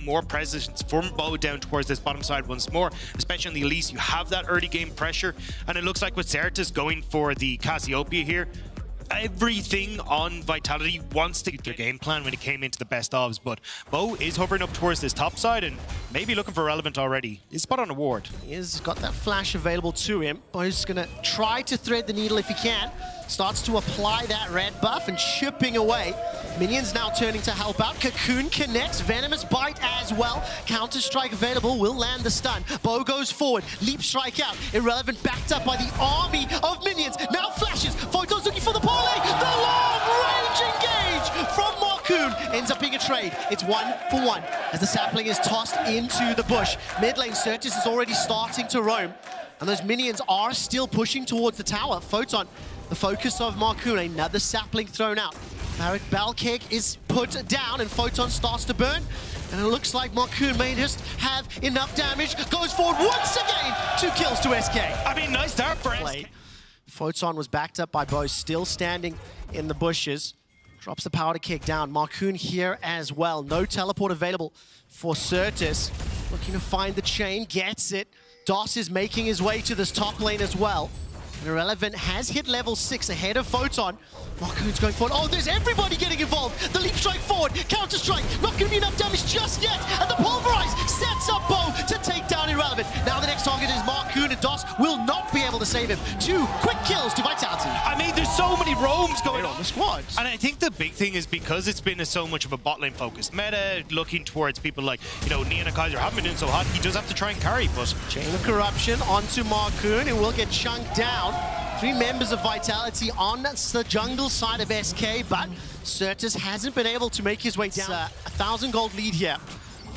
more presence from Bo down towards this bottom side once more, especially on the Elise. You have that early game pressure, and it looks like with Certus going for the Cassiopeia here, everything on Vitality wants to get their game plan when it came into the best ofs, but Bo is hovering up towards this top side and maybe looking for Relevant already. He's spot on a ward. He's got that flash available to him. Bo's gonna try to thread the needle if he can. Starts to apply that red buff and chipping away. Minions now turning to help out. Cocoon connects, Venomous Bite as well. Counter-Strike available, will land the stun. Bo goes forward, Leap Strike out. Irrelevant backed up by the army of minions. Now flashes, Photon's looking for the parlay. The long-range engage from Marcoon. Ends up being a trade. It's 1-for-1 as the sapling is tossed into the bush. Mid lane Certus is already starting to roam. And those minions are still pushing towards the tower. Photon, the focus of Marcoon, another sapling thrown out. Barik Balkeg is put down and Photon starts to burn. And it looks like Marcoon may just have enough damage. Goes forward once again. 2 kills to SK. I mean, nice start for SK. Photon was backed up by Bo, still standing in the bushes. Drops the powder kick down. Marcoon here as well. No teleport available for Certus. Looking to find the chain, gets it. DOS is making his way to this top lane as well. And Irrelevant has hit level 6 ahead of Photon. Marcoon's going forward. Oh, there's everybody getting involved. The Leap Strike forward, Counter-Strike. Not going to be enough damage just yet. And the Pulverize sets up Bo to take down Irrelevant. Now the next target is Marcoon, and DOS will not be able to save him. 2 quick kills to Vitality. I mean, there's so many roams going on the squads. And I think the big thing is because it's been so much of a bot lane focused meta, looking towards people like, you know, Neon and Kaiser haven't been doing so hot. He does have to try and carry, but Chain of Corruption onto Marcoon. It will get chunked down. 3 members of Vitality on the jungle side of SK, but Certus hasn't been able to make his way down. 1,000 gold lead here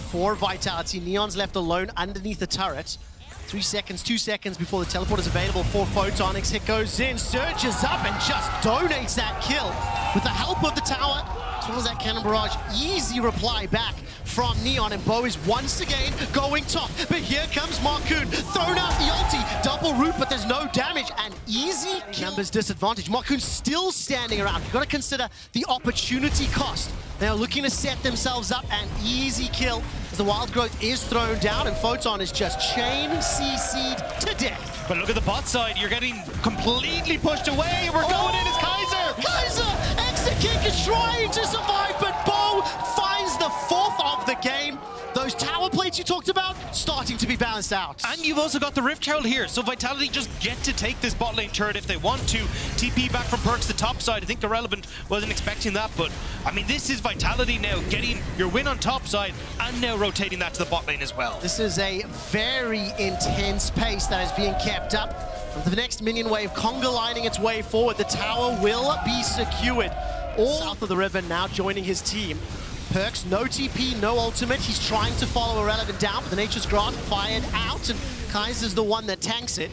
for Vitality. Neon's left alone underneath the turret. 3 seconds, 2 seconds before the teleport is available for Photonics. Hit goes in, surges up and just donates that kill with the help of the tower. As well as that cannon barrage, easy reply back from Neon, and Bo is once again going top. But here comes Marcoon, thrown out the ulti, double root, but there's no damage, and easy kill. Numbers disadvantage. Marcoon still standing around. You've got to consider the opportunity cost. They're looking to set themselves up, an easy kill as the Wild Growth is thrown down, and Photon is just chain CC'd to death. But look at the bot side. You're getting completely pushed away. We're going in as Kaiser. Kaiser! Exekick is trying to survive, but Bo finds the 4th of the game. Those tower plates you talked about starting to be balanced out. And you've also got the Rift Herald here, so Vitality just get to take this bot lane turret if they want to. TP back from Perkz, the top side. I think Irrelevant wasn't expecting that, but I mean, this is Vitality now getting your win on top side and now rotating that to the bot lane as well. This is a very intense pace that is being kept up. For the next minion wave, conga lining its way forward. The tower will be secured. All south of the river now joining his team. Perkz, no TP, no ultimate. He's trying to follow Irrelevant down, but the Nature's Grant fired out, and Kaiser's the one that tanks it.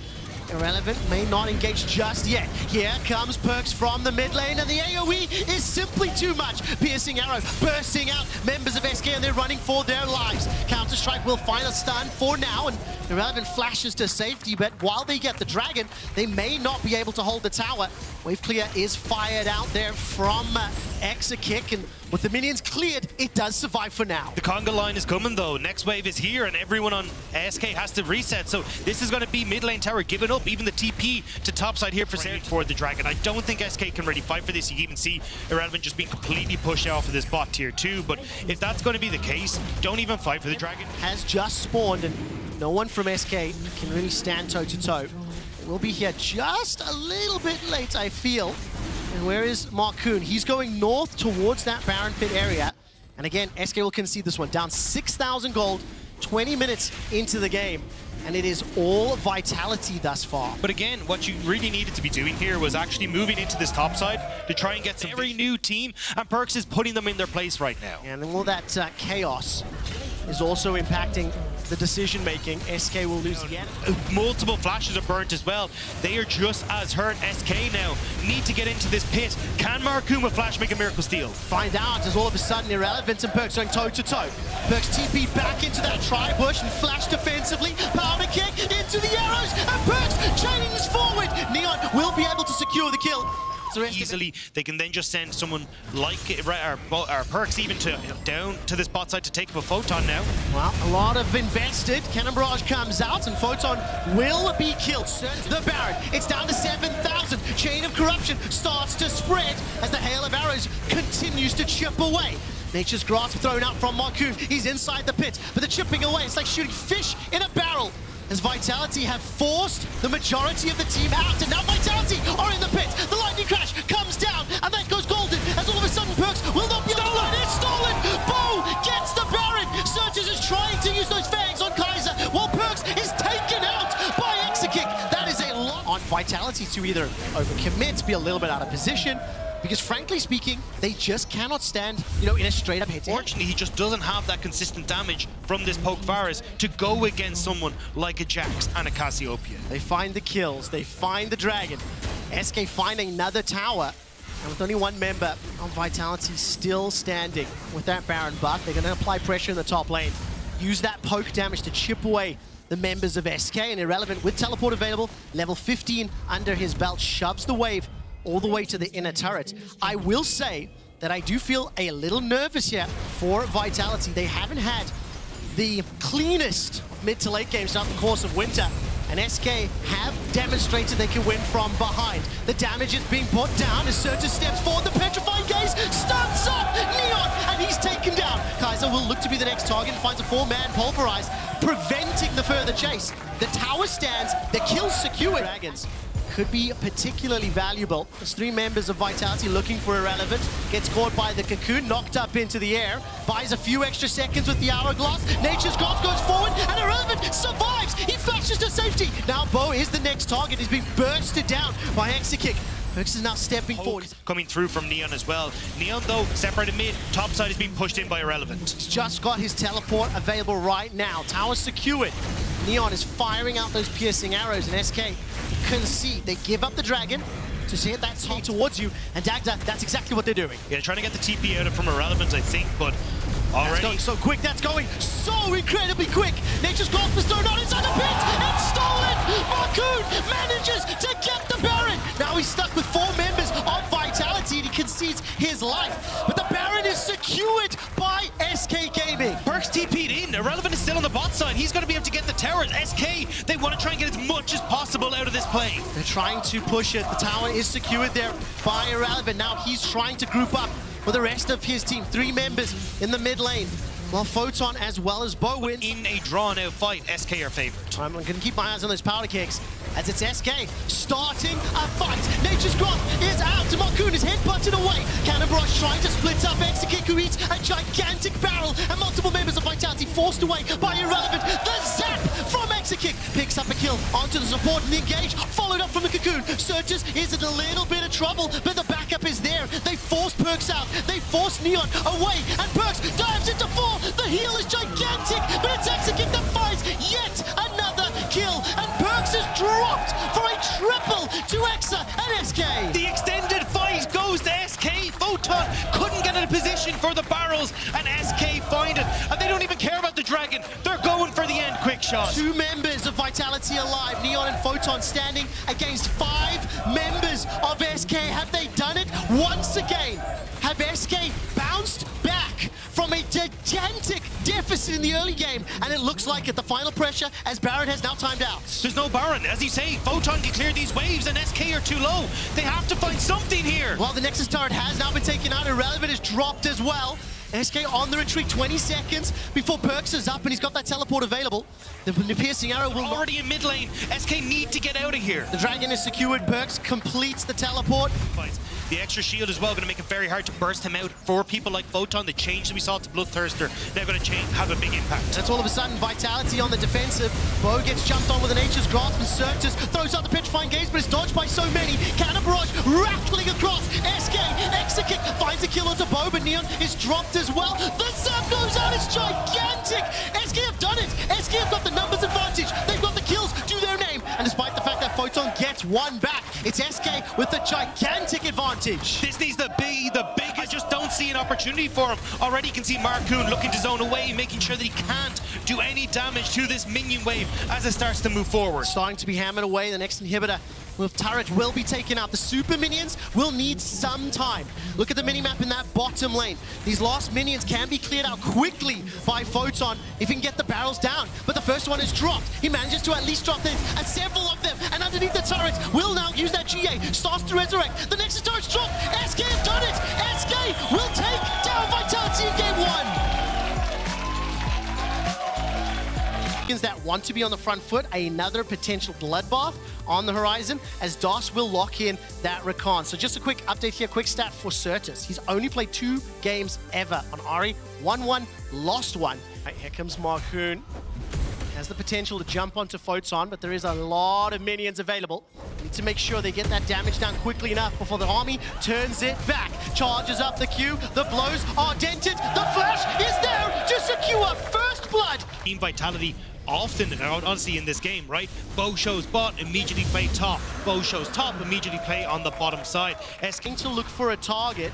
Irrelevant may not engage just yet. Here comes Perkz from the mid lane, and the AoE is simply too much. Piercing arrow bursting out members of SK, and they're running for their lives. Counter-Strike will find a stun for now, and Irrelevant flashes to safety, but while they get the dragon, they may not be able to hold the tower. Wave clear is fired out there from Exekick, and with the minions cleared, it does survive for now. The conga line is coming though. Next wave is here, and everyone on SK has to reset. So this is going to be mid lane tower giving up. Even the TP to top side here for the dragon. I don't think SK can really fight for this. You can even see Irrelevant just being completely pushed off of this bot tier 2. But if that's going to be the case, don't even fight for the dragon. Has just spawned, and no one from SK can really stand toe to toe. We'll be here just a little bit late, I feel. And where is Marcoon? He's going north towards that Baron Pit area. And again, SK will concede this one. Down 6,000 gold, 20 minutes into the game. And it is all Vitality thus far. But again, what you really needed to be doing here was actually moving into this top side to try and get some very new team. And Perkz is putting them in their place right now. And all that chaos is also impacting the decision-making. SK will lose again. Multiple flashes are burnt as well. They are just as hurt. SK now need to get into this pit. Can Marcoon with flash make a miracle steal? Find out as all of a sudden Irrelevant and Perkz going toe-to-toe. Perkz TP back into that tri-bush and flash defensively. Powder kick into the arrows, and Perkz chaining this forward. Neon will be able to secure the kill. easily. They can then just send someone like Perkz even to down to this bot side to take up a Photon now. Well, a lot of invested. Cannon Barrage comes out and Photon will be killed. The Baron, it's down to 7,000. Chain of Corruption starts to spread as the hail of arrows continues to chip away. Nature's Grasp thrown out from Marcoon. He's inside the pit, but they're chipping away. It's like shooting fish in a barrel. As Vitality have forced the majority of the team out, and now Vitality are in the pit. The lightning crash comes down, and then goes golden, as all of a sudden Perkz will not be stolen. It's stolen! Bo gets the Baron! Surges is trying to use those fangs on Kaiser, while Perkz is taken out by Exekick. That is a lot on Vitality to either overcommit, be a little bit out of position, because frankly speaking, they just cannot stand, in a straight-up hit-to-hit. Fortunately, he just doesn't have that consistent damage from this Pokevarus to go against someone like a Jax and a Cassiopeia. They find the kills, they find the Dragon. SK find another tower, and with only one member of Vitality still standing with that Baron buff, they're going to apply pressure in the top lane. Use that poke damage to chip away the members of SK, and Irrelevant with teleport available, level 15 under his belt, shoves the wave all the way to the inner turret. I will say that I do feel a little nervous here for Vitality. They haven't had the cleanest mid to late games throughout the course of winter, and SK have demonstrated they can win from behind. The damage is being put down as Surtur steps forward. The Petrifying Gaze starts up Neon, and he's taken down. Kaiser will look to be the next target and finds a 4-man Pulverize, preventing the further chase. The tower stands, the kill's secured. Dragons could be particularly valuable. There's 3 members of Vitality looking for Irrelevant. Gets caught by the Cocoon, knocked up into the air. Buys a few extra seconds with the Hourglass. Nature's Grasp goes forward, and Irrelevant survives! He flashes to safety! Now Bo is the next target. He's being bursted down by Exekick. Perkz is now stepping forward. Coming through from Neon as well. Neon, though, separated mid. Top side is being pushed in by Irrelevant. He's just got his teleport available right now. Tower secured. Neon is firing out those piercing arrows, and SK concede. They give up the Dragon to see it that's towards you, and Dagda, that's exactly what they're doing. Yeah, trying to get the TP out of from Irrelevant, I think, but already... That's going so quick, that's going so incredibly quick. Nature's Grasp is thrown out inside the pit, and stolen! Marcoon manages to get the Baron! Now he's stuck with 4 members of Vitality, and he concedes his life. But the Baron is secured by SK Gaming. Perkz TP'd in. Irrelevant is still on the bot side. He's going to be able to get the tower. SK, they want to try and get as much as possible out of this play. They're trying to push it. The tower is secured there by Irrelevant. Now he's trying to group up with the rest of his team. 3 members in the mid lane. Well, Photon as well as Bo wins. In a drawn-out fight, SK are favored. I'm going to keep my eyes on those powder kicks as it's SK starting a fight. Nature's Grasp is out. Marcoon is headbutted away. Cannon Barrage trying to split up Exekick, who eats a gigantic barrel, and multiple members of Vitality forced away by Irrelevant. The zap from Exekick picks up a kill onto the support and the engage, followed up from the Cocoon. Surges is in a little bit of trouble, but the backup is there. They forced Perkz out. They forced Neon away, and Perkz dives into 4. The heal is gigantic, but it's Exekick that finds yet another kill, and Perkz is dropped for a triple to Exa and SK. The extended fight goes to SK. Photon couldn't get in a position for the barrels, and SK find it, and they don't even care about the Dragon. They're going for the end quick shot. 2 members of Vitality alive. Neon and Photon standing against 5 members of SK. Have they done it once again? Have SK bounced back from a gigantic deficit in the early game, and it looks like it. The final pressure as Baron has now timed out. There's no Baron. As you say, Photon can clear these waves, and SK are too low. They have to find something here. Well, the Nexus turret has now been taken out. Irrelevant is dropped as well. SK on the retreat, 20 seconds before Perkz is up, and he's got that teleport available. The piercing arrow will already in mid lane. SK need to get out of here. The Dragon is secured. Perkz completes the teleport. The extra shield as well going to make it very hard to burst him out. For people like Photon, the change that we saw to Bloodthirster, they're going to have a big impact. That's all of a sudden Vitality on the defensive. Bo gets jumped on with a Nature's Grasp, and Surtus throws out the Petrifying Gaze, but it's dodged by so many. Cannon Barrage rattling across. SK, Exekick finds a kill onto Bo, but Neon is dropped as well. The zap goes out, it's gigantic! SK have done it! SK have got the numbers advantage. They've got the kills to their name. And despite the fact that Photon gets one back, It's SK with the gigantic advantage. This needs to be the biggest. I just don't see an opportunity for him. Already you can see Marcoon looking to zone away, making sure that he can't do any damage to this minion wave as it starts to move forward. Starting to be hammered away. The next inhibitor with turret will be taken out. The super minions will need some time. Look at the minimap in that bottom lane. These last minions can be cleared out quickly by Photon if he can get the barrels down. But the first one is dropped. He manages to at least drop them, and several of them. And underneath the turret will now use that GA. Starts to resurrect. The next turret's dropped. SK have done it. SK will take down Vitality in game 1. That want to be on the front foot, another potential bloodbath on the horizon as DOS will lock in that Rakan. So just a quick update here, quick stat for Certus. He's only played 2 games ever on Ahri, won 1, lost 1. Right, here comes Marcoon. Has the potential to jump onto Photon, but there is a lot of minions available. Need to make sure they get that damage down quickly enough before the army turns it back. Charges up the Q, the blows are dented, the flash is there to secure first blood. Team Vitality often, and honestly in this game, right? Bo shows bot, immediately play top. Bo shows top, immediately play on the bottom side. Asking to look for a target.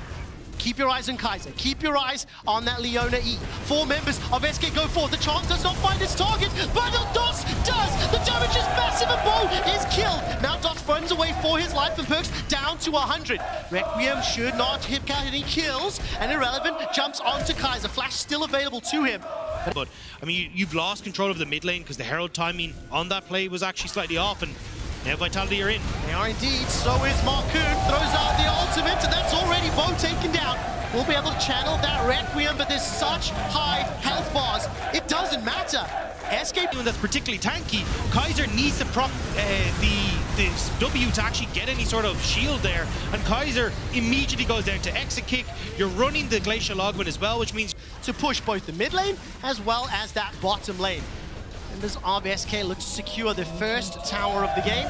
Keep your eyes on Kai'Sa. Keep your eyes on that Leona E. 4 members of SK go forward. The Chance does not find its target, but DOS does. The damage is massive and Bo is killed. Now DOS runs away for his life and perks down to 100. Requiem should not hit count any kills, and Irrelevant jumps onto Kai'Sa. Flash still available to him. But, I mean, you've lost control of the mid lane because the Herald timing on that play was actually slightly off, and now Vitality are in. They are indeed. So is Marcoon. Throws out the ultimate, and that's already Bo taken down. We'll be able to channel that Requiem, but there's such high health bars. It doesn't matter. SK that's particularly tanky. Kaiser needs to prop this W to actually get any sort of shield there, and Kaiser immediately goes down to exit kick. You're running the Glacial Augment as well, which means to push both the mid lane as well as that bottom lane. Members of SK look to secure the first tower of the game,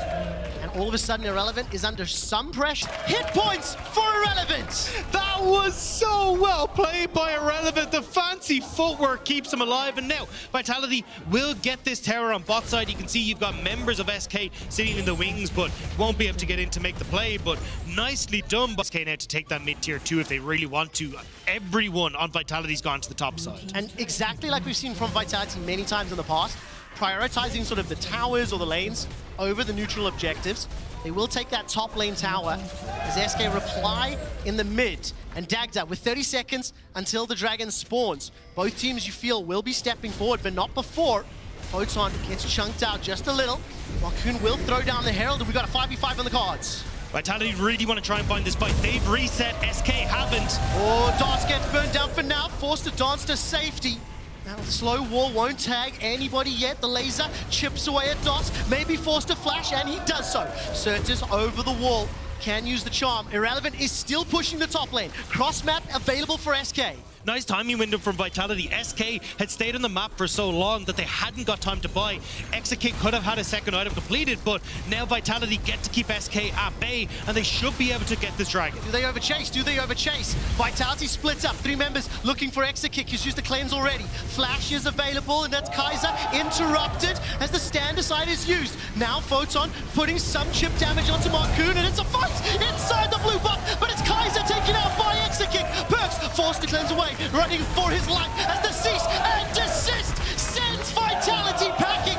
and all of a sudden Irrelevant is under some pressure. Hit points for Irrelevant! That was so well played by Irrelevant. The fancy footwork keeps him alive, and now Vitality will get this tower on bot side. You can see you've got members of SK sitting in the wings, but won't be able to get in to make the play, but nicely done by SK now to take that mid tier 2 if they really want to. Everyone on Vitality's gone to the top side. And exactly like we've seen from Vitality many times in the past, prioritizing sort of the towers or the lanes over the neutral objectives. They will take that top lane tower as SK reply in the mid. And Dagda with 30 seconds until the dragon spawns. Both teams you feel will be stepping forward, but not before. Photon gets chunked out just a little. Marcoon will throw down the Herald, and we've got a 5v5 on the cards. Vitality really want to try and find this fight. They've reset, SK haven't. Oh, DOS gets burned down for now, forced to dance to safety. Now the slow wall won't tag anybody yet. The laser chips away at DOS, maybe forced to flash, and he does so. Certus over the wall, can use the charm. Irrelevant is still pushing the top lane. Cross map available for SK. Nice timing window from Vitality. SK had stayed on the map for so long that they hadn't got time to buy. Exit Kick could have had a second item completed, but now Vitality get to keep SK at bay, and they should be able to get this dragon. Do they overchase? Do they overchase? Vitality splits up. 3 members looking for Exit Kick. He's used the claims already. Flash is available, and that's Kai'Sa interrupted as the stand aside is used. Now Photon putting some chip damage onto Marcoon, and it's a fight inside the blue buff, but it's Kai'Sa taken out by Exit Kick. Perks forced to cleanse away, running for his life as the cease and desist sends Vitality packing.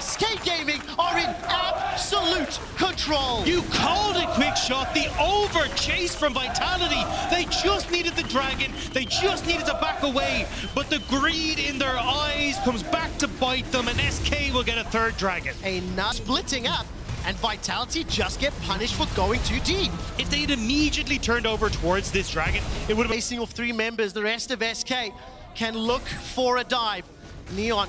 SK Gaming are in absolute control. You called it, Quick Shot. The over chase from Vitality. They just needed the dragon. They just needed to back away, but the greed in their eyes comes back to bite them, and SK will get a 3rd dragon. Enough splitting up, and Vitality just get punished for going too deep. If they had immediately turned over towards this dragon, it would have been facing off 3 members. The rest of SK can look for a dive. Neon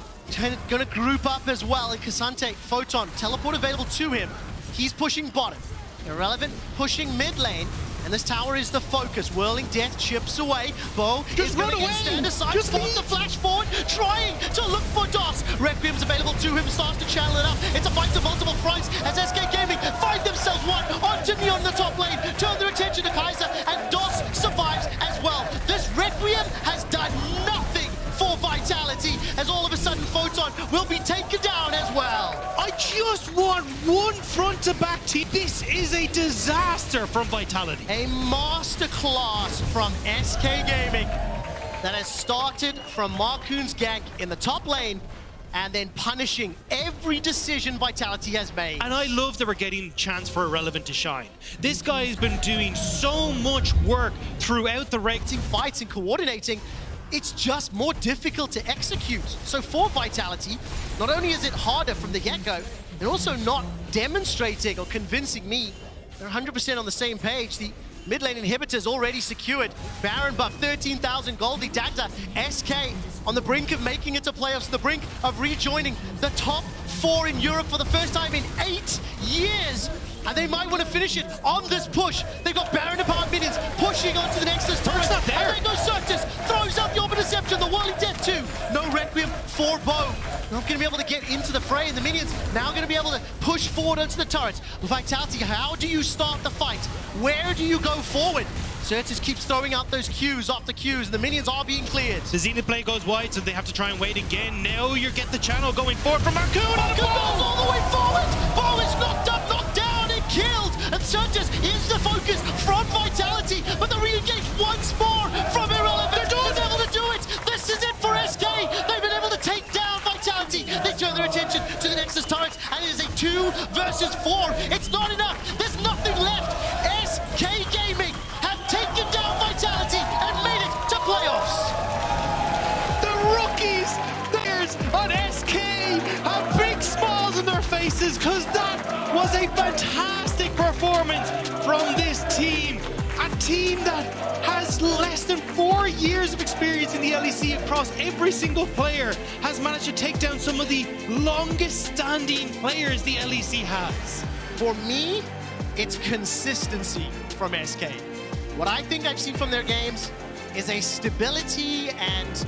gonna group up as well, and K'Sante, Photon, teleport available to him. He's pushing bottom. Irrelevant pushing mid lane, and this tower is the focus. Whirling Death chips away. Bo is going to stand aside, force the flash forward, trying to look for DOS. Requiem's available to him, starts to channel it up. It's a fight to multiple fronts as SK Gaming find themselves one onto Neon in the top lane, turn their attention to Kai'Sa, and DOS survives as well. This Requiem has done nothing for Vitality, as all of a sudden Photon will be taken down as well. I just just want one front-to-back team. This is a disaster from Vitality. A masterclass from SK Gaming that has started from Markoon's gank in the top lane and then punishing every decision Vitality has made. And I love that we're getting a chance for Irrelevant to shine. This guy has been doing so much work throughout the racing fights and coordinating. It's just more difficult to execute. So for Vitality, not only is it harder from the get-go, they're also not demonstrating or convincing me they're 100% on the same page. The mid lane inhibitors already secured. Baron buff, 13,000 gold. The Dagda, SK on the brink of making it to playoffs, on the brink of rejoining the top 4 in Europe for the first time in 8 years. And they might want to finish it on this push. They've got Baron empowered minions pushing onto the Nexus turret. Not there. And there goes Certus, throws up the Orb of Deception, the Whirling Death 2. No Requiem for Bo. Not going to be able to get into the fray, and the minions now going to be able to push forward onto the turrets. Vitality, how do you start the fight? Where do you go forward? Certus keeps throwing out those Qs after Qs, and the minions are being cleared. The Zenith play goes wide, so they have to try and wait again. Now you get the channel going forward from Markoon. Markoon goes all the way forward. Bo is knocked up, knocked down, and killed. And Certus is the focus from Vitality, but the re-engage once more from Irrelevant. They're able to do it. This is it for SK. They've been able to take down Vitality. They turn their attention to the Nexus turrets, and it is a 2 versus 4. It's not enough. There's nothing left. SK Gaming have taken down Vitality and made it to playoffs. The rookies, there's on SK, have big smiles on their faces because that was a fantastic performance from this team. A team that has less than 4 years of experience in the LEC across every single player, has managed to take down some of the longest standing players the LEC has. For me, it's consistency from SK. What I think I've seen from their games is a stability and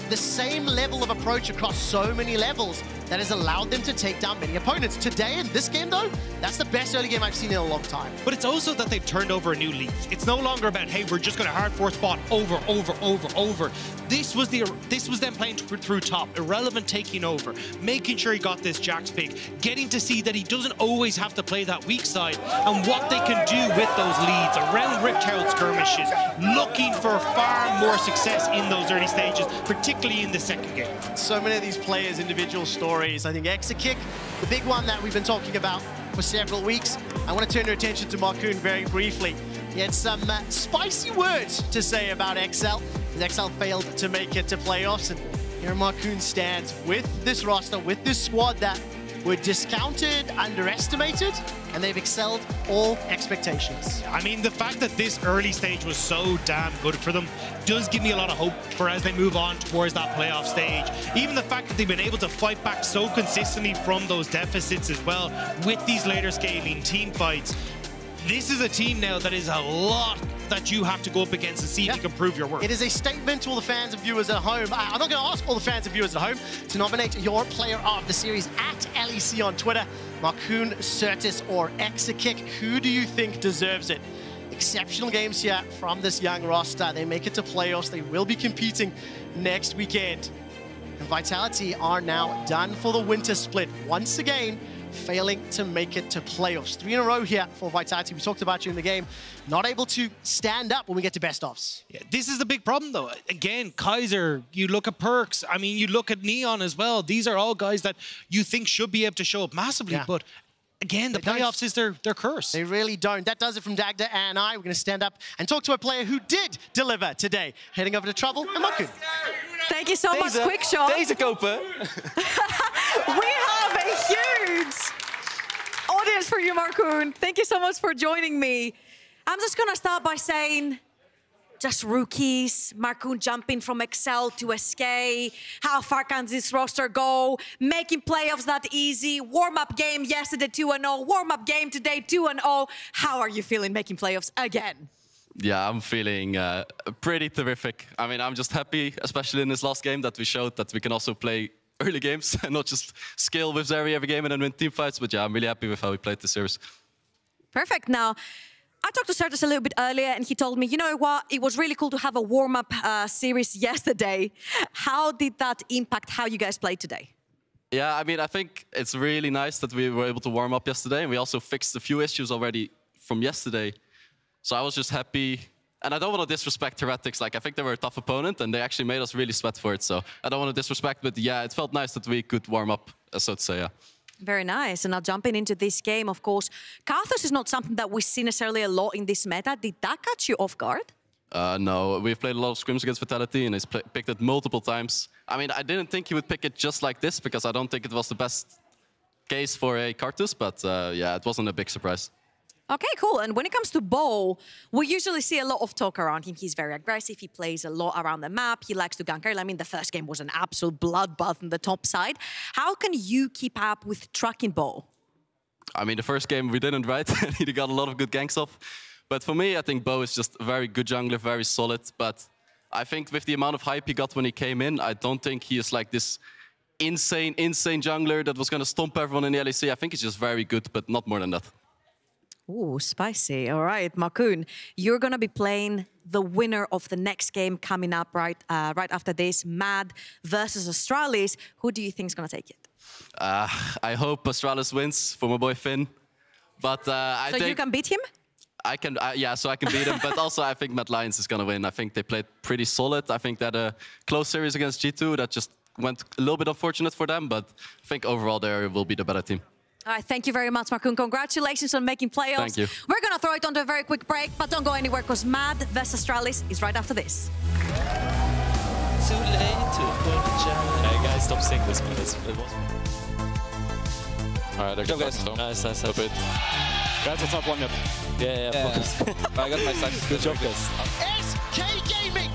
the same level of approach across so many levels that has allowed them to take down many opponents. Today, in this game though, that's the best early game I've seen in a long time. But it's also that they've turned over a new leaf. It's no longer about, hey, we're just going to hard force bot over. This was them playing through top, Irrelevant taking over, making sure he got this Jax pick, getting to see that he doesn't always have to play that weak side, and what they can do with those leads around Rift Herald skirmishes, looking for far more success in those early stages, particularly in the second game. So many of these players' individual stories. I think Exakick, the big one that we've been talking about for several weeks. I want to turn your attention to Markoon very briefly. He had some spicy words to say about XL, as XL failed to make it to playoffs, and here Markoon stands with this roster, with this squad that were discounted, underestimated, and they've excelled all expectations. I mean, the fact that this early stage was so damn good for them does give me a lot of hope for as they move on towards that playoff stage. Even the fact that they've been able to fight back so consistently from those deficits as well with these later scaling team fights. This is a team now that is a lot that you have to go up against and see if you can prove your worth. It is a statement to all the fans and viewers at home. I'm not going to ask all the fans and viewers at home to nominate your player of the series at LEC on Twitter. Markoon, Certus, or Exakick. Who do you think deserves it? Exceptional games here from this young roster. They make it to playoffs. They will be competing next weekend. And Vitality are now done for the winter split once again, failing to make it to playoffs. 3 in a row here for Vitality. We talked about you in the game. Not able to stand up when we get to best-offs. Yeah, this is the big problem, though. Again, Kaiser, you look at Perks. I mean, you look at Neon as well. These are all guys that you think should be able to show up massively, but again, the playoffs is their curse. They really don't. That does it from Dagda and I. We're going to stand up and talk to a player who did deliver today. Heading over to Trouble and Markoon. Thank you so much, Quick Shot. Deze kopen. We have a huge audience for you, Markoon. Thank you so much for joining me. I'm just going to start by saying, just rookies, Markoon jumping from Excel to SK. How far can this roster go? Making playoffs not easy. Warm-up game yesterday 2-0. Warm-up game today 2-0. How are you feeling making playoffs again? Yeah, I'm feeling pretty terrific. I mean, I'm just happy, especially in this last game, that we showed that we can also play early games and not just scale with Zeri every game and then win team fights. But yeah, I'm really happy with how we played this series. Perfect. Now, I talked to Certus a little bit earlier, and he told me, you know what, it was really cool to have a warm-up series yesterday. How did that impact how you guys played today? Yeah, I mean, I think it's really nice that we were able to warm up yesterday, and we also fixed a few issues already from yesterday. So I was just happy. And I don't want to disrespect Heretics. Like, I think they were a tough opponent, and they actually made us really sweat for it. So I don't want to disrespect, but yeah, it felt nice that we could warm up, so to say, yeah. Very nice. And now jumping into this game, of course, Karthus is not something that we see necessarily a lot in this meta. Did that catch you off guard? No, we've played a lot of scrims against Vitality, and he's picked it multiple times. I mean, I didn't think he would pick it just like this, because I don't think it was the best case for a Karthus, but yeah, it wasn't a big surprise. Okay, cool. And when it comes to Bo, we usually see a lot of talk around him. He's very aggressive. He plays a lot around the map. He likes to gank early. I mean, the first game was an absolute bloodbath on the top side. How can you keep up with tracking Bo? I mean, the first game we didn't, right? He got a lot of good ganks off. But for me, I think Bo is just a very good jungler, very solid. But I think with the amount of hype he got when he came in, I don't think he is like this insane jungler that was going to stomp everyone in the LEC. I think he's just very good, but not more than that. Ooh, spicy. All right, Markoon, you're going to be playing the winner of the next game coming up right after this, Mad versus Astralis. Who do you think is going to take it? I hope Astralis wins for my boy Finn. But I think... So you can beat him? I can, yeah, so I can beat him. But also I think Mad Lions is going to win. I think they played pretty solid. I think they had a close series against G2 that just went a little bit unfortunate for them. But I think overall they will be the better team. All right, thank you very much, Markoon. Congratulations on making playoffs. Thank you. We're going to throw it onto a very quick break, but don't go anywhere because Mad vs Astralis is right after this. Too late to apologize. Hey guys, stop saying this, please. Alright, they're Good guys. Nice. Stop it. Guys, it's not one yet. Yeah. Focus. I got my side. Good job, guys. SK Gaming